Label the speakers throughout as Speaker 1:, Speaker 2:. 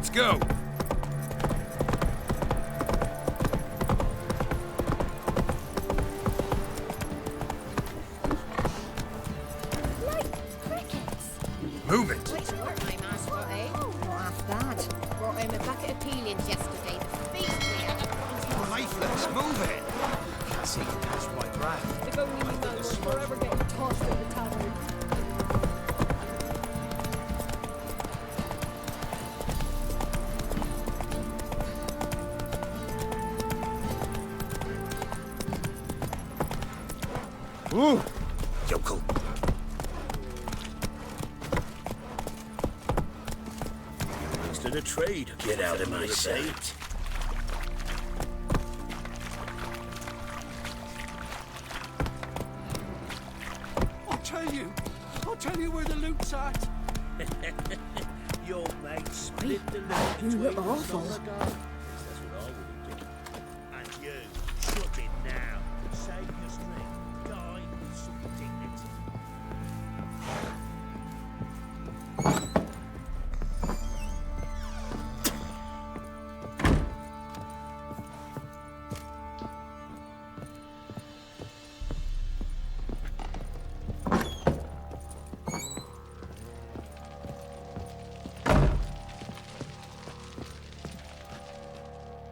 Speaker 1: Let's go! Move it!
Speaker 2: Which work my master, eh? Oh, not bad. Brought him a bucket of peelings yesterday. The feast we had at
Speaker 1: Lifeless, move it!
Speaker 3: Can't see you catch my breath.
Speaker 2: If only we know we're forever getting tossed in the tavern.
Speaker 1: Ooh! Yokel!
Speaker 3: To the trade. Get out of my sight.
Speaker 4: I'll tell you where the loot's at.
Speaker 3: Your mate split the loot
Speaker 2: You look
Speaker 3: between
Speaker 2: awful.
Speaker 3: us. That's what I would do. And you, shut it now. Save your strength. Die with some dignity.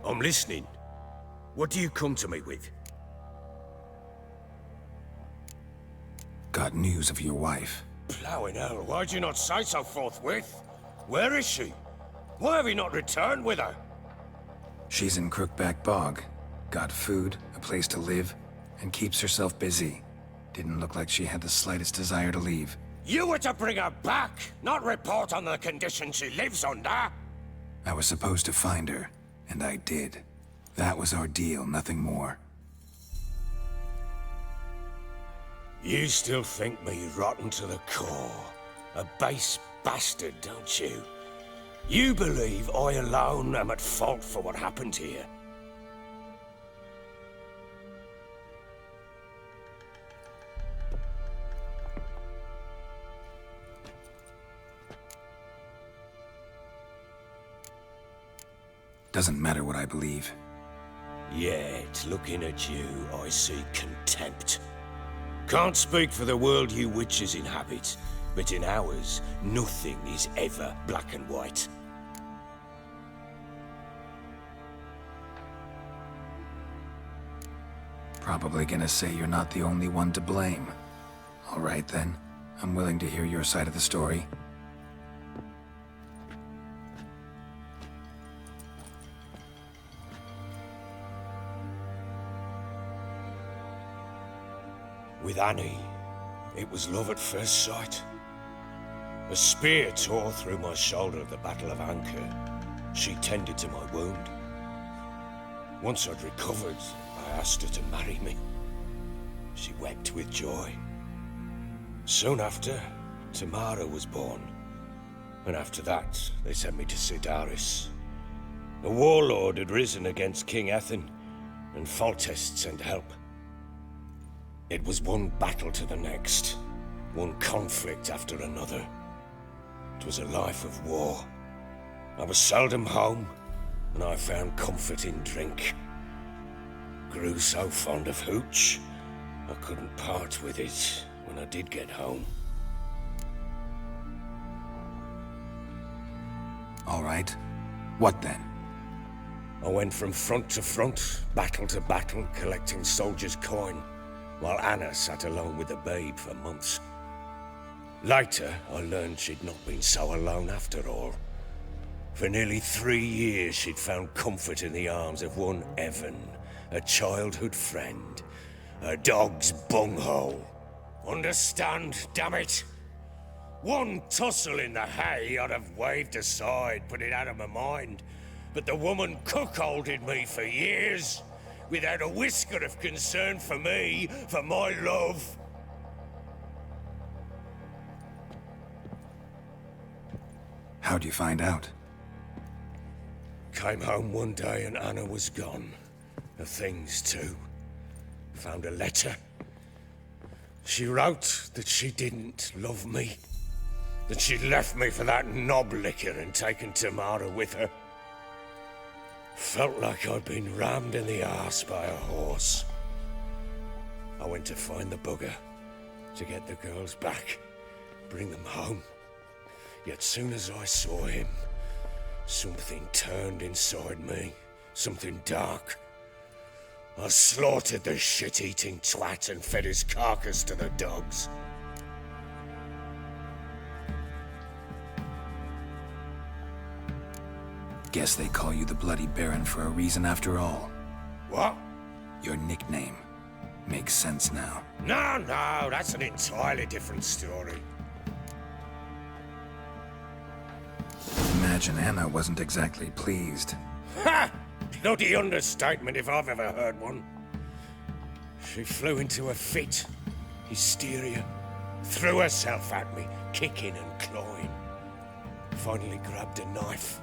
Speaker 1: I'm listening. What do you come to me with?
Speaker 5: Got news of your wife.
Speaker 1: Plowing hell, why'd you not say so forthwith? Where is she? Why have you not returned with her?
Speaker 5: She's in Crookback Bog. Got food, a place to live, and keeps herself busy. Didn't look like she had the slightest desire to leave.
Speaker 1: You were to bring her back, not report on the conditions she lives under!
Speaker 5: I was supposed to find her, and I did. That was our deal, nothing more.
Speaker 1: You still think me rotten to the core. A base bastard, don't you? You believe I alone am at fault for what happened here.
Speaker 5: Doesn't matter what I believe.
Speaker 1: Yet, looking at you, I see contempt. Can't speak for the world you witches inhabit, but in ours, nothing is ever black and white.
Speaker 5: Probably gonna say you're not the only one to blame. All right then, I'm willing to hear your side of the story.
Speaker 1: With Annie, it was love at first sight. A spear tore through my shoulder at the Battle of Anchor. She tended to my wound. Once I'd recovered, I asked her to marry me. She wept with joy. Soon after, Tamara was born. And after that, they sent me to Sidaris. A warlord had risen against King Ethan, and Foltest sent help. It was one battle to the next, one conflict after another. It was a life of war. I was seldom home, and I found comfort in drink. Grew so fond of hooch, I couldn't part with it when I did get home.
Speaker 5: All right. What then?
Speaker 1: I went from front to front, battle to battle, collecting soldiers' coin, while Anna sat alone with the babe for months. Later, I learned she'd not been so alone after all. For nearly 3 years, she'd found comfort in the arms of one Evan, a childhood friend, a dog's bunghole. Understand, damn it? One tussle in the hay I'd have waved aside, put it out of my mind. But the woman cuckolded me for years, without a whisker of concern for me, for my love.
Speaker 5: How'd you find out?
Speaker 1: Came home one day and Anna was gone. Her things too. Found a letter. She wrote that she didn't love me. that she'd left me for that knob licker and taken Tamara with her. Felt like I'd been rammed in the arse by a horse. I went to find the bugger, to get the girls back, bring them home. Yet soon as I saw him, something turned inside me, something dark. I slaughtered the shit-eating twat and fed his carcass to the dogs.
Speaker 5: Guess they call you the Bloody Baron for a reason after all.
Speaker 1: What?
Speaker 5: Your nickname. Makes sense now.
Speaker 1: No, that's an entirely different story.
Speaker 5: Imagine Anna wasn't exactly pleased.
Speaker 1: Ha! Bloody understatement if I've ever heard one. She flew into a fit, hysteria, threw herself at me, kicking and clawing. Finally grabbed a knife.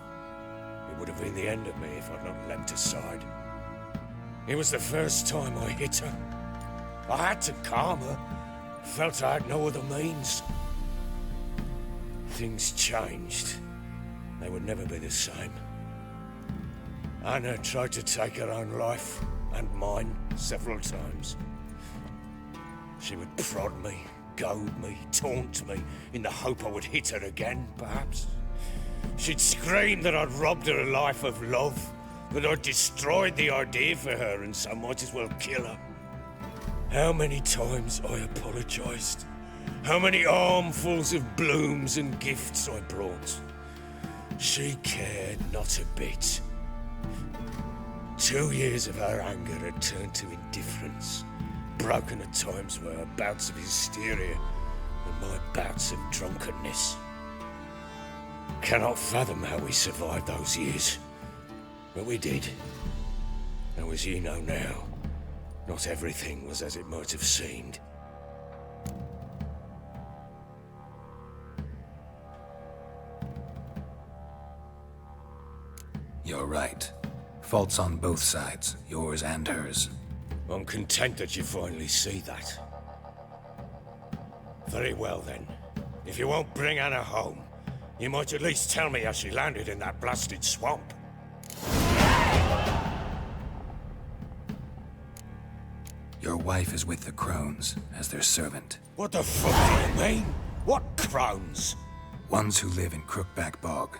Speaker 1: It would have been the end of me if I'd not leapt aside. It was the first time I hit her. I had to calm her. Felt I had no other means. Things changed. They would never be the same. Anna tried to take her own life, and mine, several times. She would prod me, goad me, taunt me, in the hope I would hit her again, perhaps. She'd scream that I'd robbed her life of love, that I'd destroyed the idea for her, and so might as well kill her. How many times I apologized. How many armfuls of blooms and gifts I brought. She cared not a bit. 2 years of her anger had turned to indifference, broken at times by her bouts of hysteria and my bouts of drunkenness. Cannot fathom how we survived those years, but we did. Though as you know now, not everything was as it might have seemed.
Speaker 5: You're right. Faults on both sides, yours and hers.
Speaker 1: I'm content that you finally see that. Very well then. If you won't bring Anna home, you might at least tell me how she landed in that blasted swamp.
Speaker 5: Your wife is with the crones, as their servant.
Speaker 1: What the fuck do you mean? What crones?
Speaker 5: Ones who live in Crookback Bog.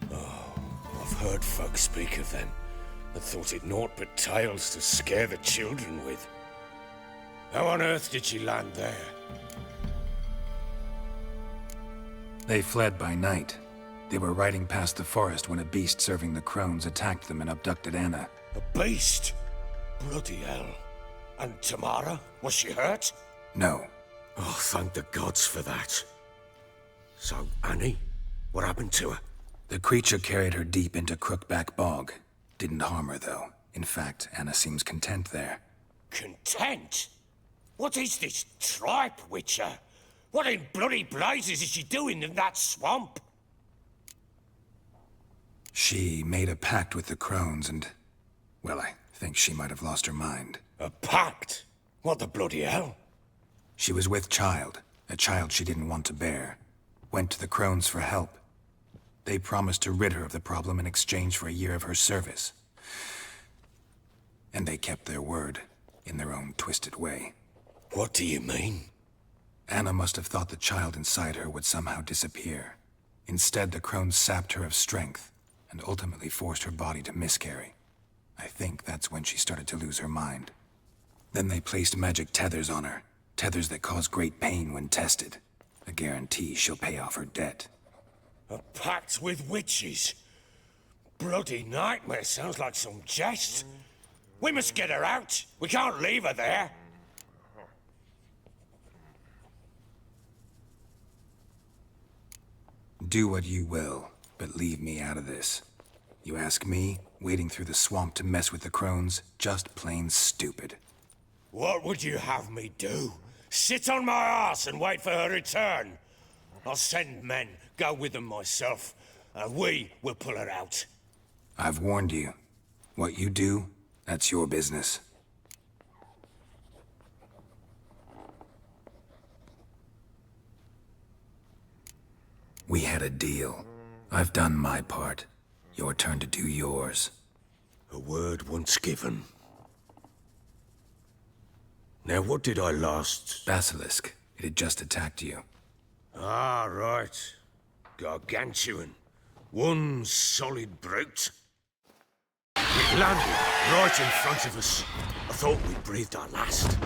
Speaker 1: I've heard folk speak of them, and thought it naught but tales to scare the children with. How on earth did she land there?
Speaker 5: They fled by night. They were riding past the forest when a beast serving the crones attacked them and abducted Anna.
Speaker 1: A beast? Bloody hell. And Tamara? Was she hurt?
Speaker 5: No.
Speaker 1: Oh, thank the gods for that. So, Annie? What happened to her?
Speaker 5: The creature carried her deep into Crookback Bog. Didn't harm her, though. In fact, Anna seems content there.
Speaker 1: Content? What is this tripe, Witcher? What in bloody blazes is she doing in that swamp?
Speaker 5: She made a pact with the crones and... well, I think she might have lost her mind.
Speaker 1: A pact? What the bloody hell?
Speaker 5: She was with child, a child she didn't want to bear. Went to the crones for help. They promised to rid her of the problem in exchange for a year of her service. And they kept their word, in their own twisted way.
Speaker 1: What do you mean?
Speaker 5: Anna must have thought the child inside her would somehow disappear. Instead, the crones sapped her of strength, and ultimately forced her body to miscarry. I think that's when she started to lose her mind. Then they placed magic tethers on her, tethers that cause great pain when tested. A guarantee she'll pay off her debt.
Speaker 1: A pact with witches? Bloody nightmare, sounds like some jest. We must get her out. We can't leave her there.
Speaker 5: Do what you will, but leave me out of this. You ask me, wading through the swamp to mess with the crones, just plain stupid.
Speaker 1: What would you have me do? Sit on my ass and wait for her return? I'll send men, go with them myself, and we will pull her out.
Speaker 5: I've warned you. What you do, that's your business. We had a deal. I've done my part. Your turn to do yours.
Speaker 1: A word once given. Now, what did I last...
Speaker 5: Basilisk. It had just attacked you.
Speaker 1: Ah, right. Gargantuan. One solid brute. It landed right in front of us. I thought we'd breathed our last.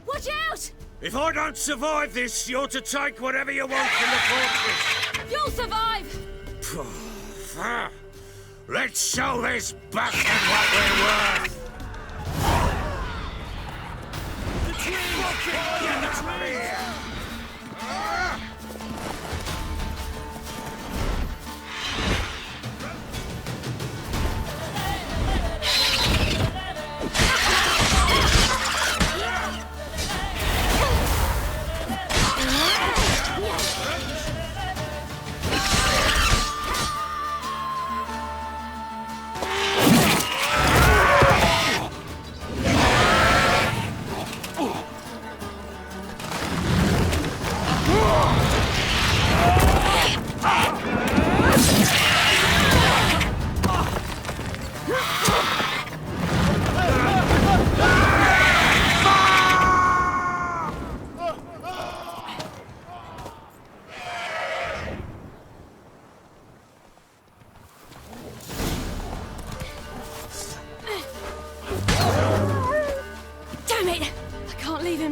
Speaker 2: Watch out!
Speaker 1: If I don't survive this, you're to take whatever you want from the fortress.
Speaker 2: You'll survive!
Speaker 1: Let's show this bastard what we're worth!
Speaker 3: The tree! Get the tree!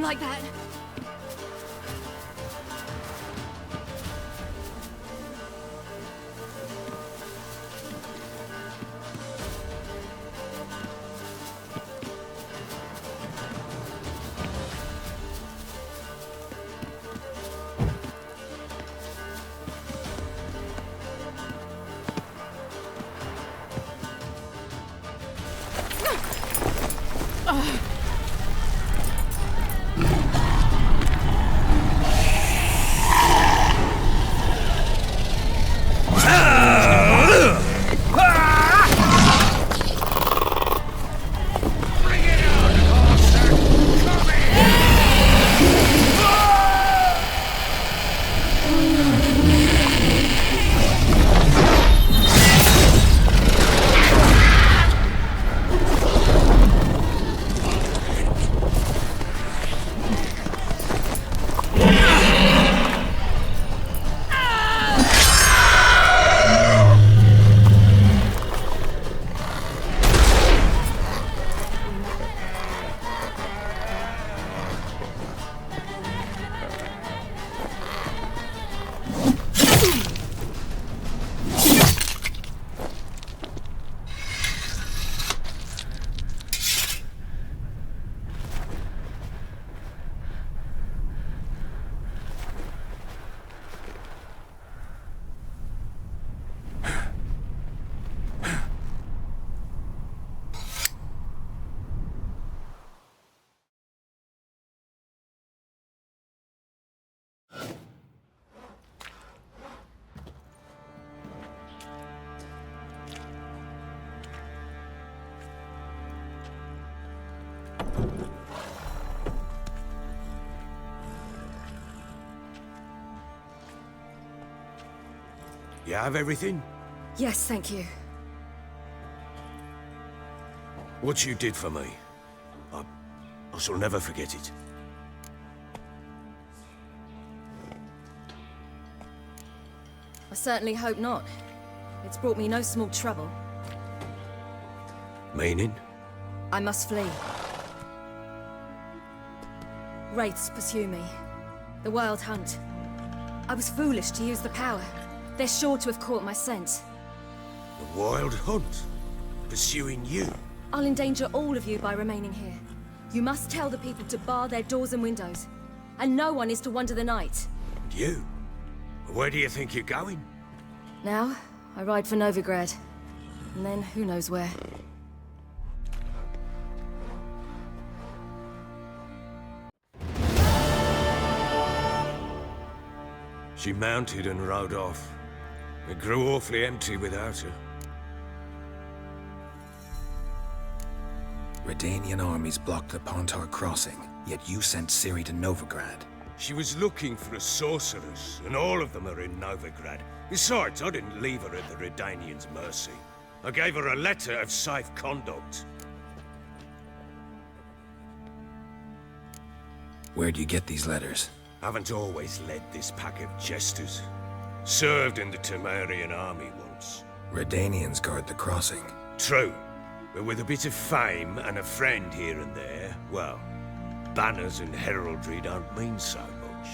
Speaker 2: Like that.
Speaker 1: You have everything?
Speaker 2: Yes, thank you.
Speaker 1: What you did for me, I shall never forget it.
Speaker 2: I certainly hope not. It's brought me no small trouble.
Speaker 1: Meaning?
Speaker 2: I must flee. Wraiths pursue me. The Wild Hunt. I was foolish to use the power. They're sure to have caught my scent.
Speaker 1: The Wild Hunt? Pursuing you?
Speaker 2: I'll endanger all of you by remaining here. You must tell the people to bar their doors and windows. And no one is to wander the night.
Speaker 1: And you? Where do you think you're going?
Speaker 2: Now, I ride for Novigrad. And then, who knows where.
Speaker 1: She mounted and rode off. It grew awfully empty without her.
Speaker 5: Redanian armies blocked the Pontar crossing, yet you sent Ciri to Novigrad.
Speaker 1: She was looking for a sorceress, and all of them are in Novigrad. Besides, I didn't leave her at the Redanians' mercy. I gave her a letter of safe conduct.
Speaker 5: Where'd you get these letters?
Speaker 1: Haven't always led this pack of jesters. Served in the Temerian army once.
Speaker 5: Redanians guard the crossing.
Speaker 1: True, but with a bit of fame and a friend here and there, well, banners and heraldry don't mean so much.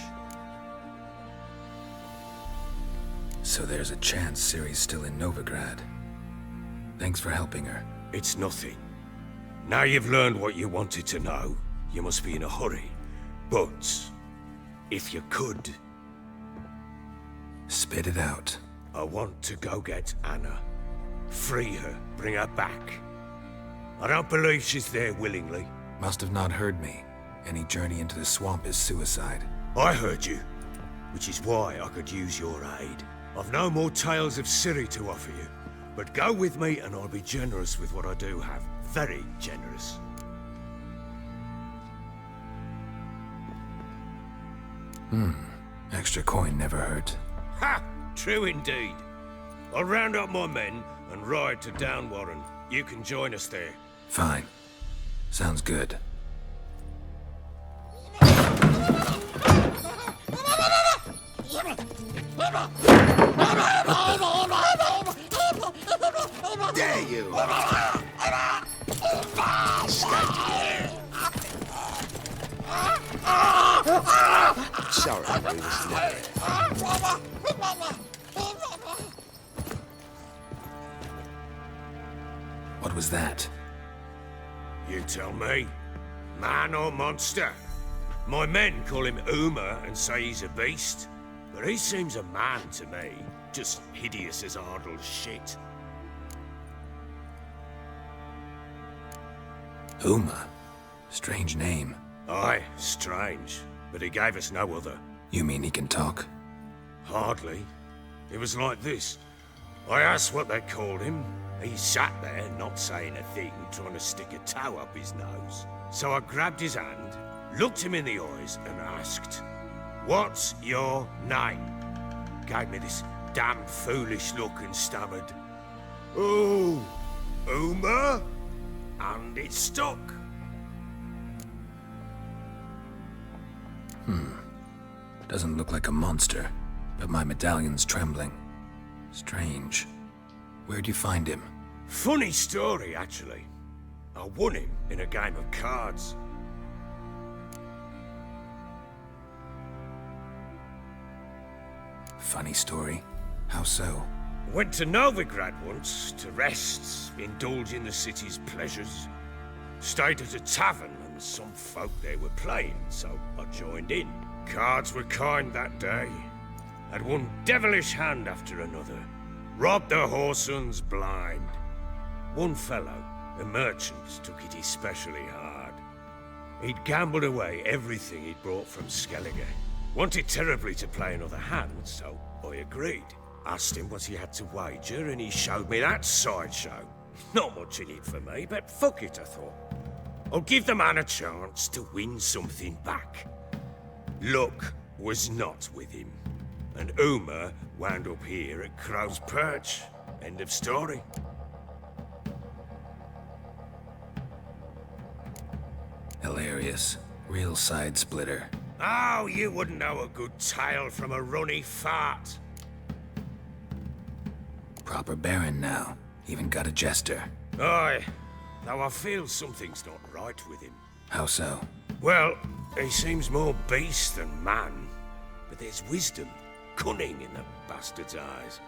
Speaker 5: So there's a chance Ciri's still in Novigrad. Thanks for helping her.
Speaker 1: It's nothing. Now you've learned what you wanted to know, you must be in a hurry. But, if you could...
Speaker 5: Spit it out.
Speaker 1: I want to go get Anna. Free her, bring her back. I don't believe she's there willingly.
Speaker 5: Must have not heard me. Any journey into the swamp is suicide.
Speaker 1: I heard you, which is why I could use your aid. I've no more tales of Ciri to offer you, but go with me and I'll be generous with what I do have. Very generous.
Speaker 5: Extra coin never hurt.
Speaker 1: Ha! True indeed. I'll round up my men and ride to Downwarren. You can join us there.
Speaker 5: Fine. Sounds good.
Speaker 6: Dare you! Sorry, we was never.
Speaker 5: What was that?
Speaker 1: You tell me. Man or monster? My men call him Uma and say he's a beast, but he seems a man to me. Just hideous as Ardle's shit.
Speaker 5: Uma? Strange name.
Speaker 1: Aye, strange, but he gave us no other.
Speaker 5: You mean he can talk?
Speaker 1: Hardly. It was like this. I asked what they called him. He sat there, not saying a thing, trying to stick a toe up his nose. So I grabbed his hand, looked him in the eyes, and asked, "What's your name?" Gave me this damn foolish look and stammered, "Oh, Uma?" And it stuck.
Speaker 5: Doesn't look like a monster, but my medallion's trembling. Strange. Where'd you find him?
Speaker 1: Funny story, actually. I won him in a game of cards.
Speaker 5: Funny story? How so?
Speaker 1: Went to Novigrad once to rest, indulge in the city's pleasures. Stayed at a tavern and some folk there were playing, so I joined in. Cards were kind that day. Had one devilish hand after another. Robbed the whoresun's blind. One fellow, a merchant, took it especially hard. He'd gambled away everything he'd brought from Skellige. Wanted terribly to play another hand, so I agreed. Asked him what he had to wager, and he showed me that sideshow. Not much in it for me, but fuck it, I thought. I'll give the man a chance to win something back. Luck was not with him, and Uma wound up here at Crow's Perch. End of story.
Speaker 5: Hilarious. Real side splitter.
Speaker 1: Oh, you wouldn't know a good tale from a runny fart.
Speaker 5: Proper baron now. Even got a jester.
Speaker 1: Aye, though I feel something's not right with him.
Speaker 5: How so?
Speaker 1: Well, he seems more beast than man, but there's wisdom, cunning in the bastard's eyes.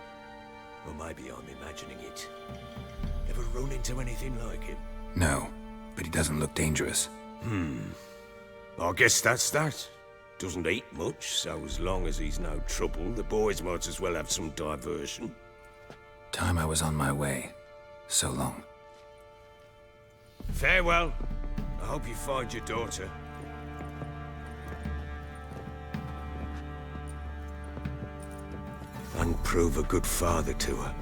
Speaker 1: Or maybe I'm imagining it. Ever run into anything like him?
Speaker 5: No, but he doesn't look dangerous.
Speaker 1: I guess that's that. Doesn't eat much, so as long as he's no trouble, the boys might as well have some diversion.
Speaker 5: Time I was on my way. So long.
Speaker 1: Farewell. I hope you find your daughter. And prove a good father to her.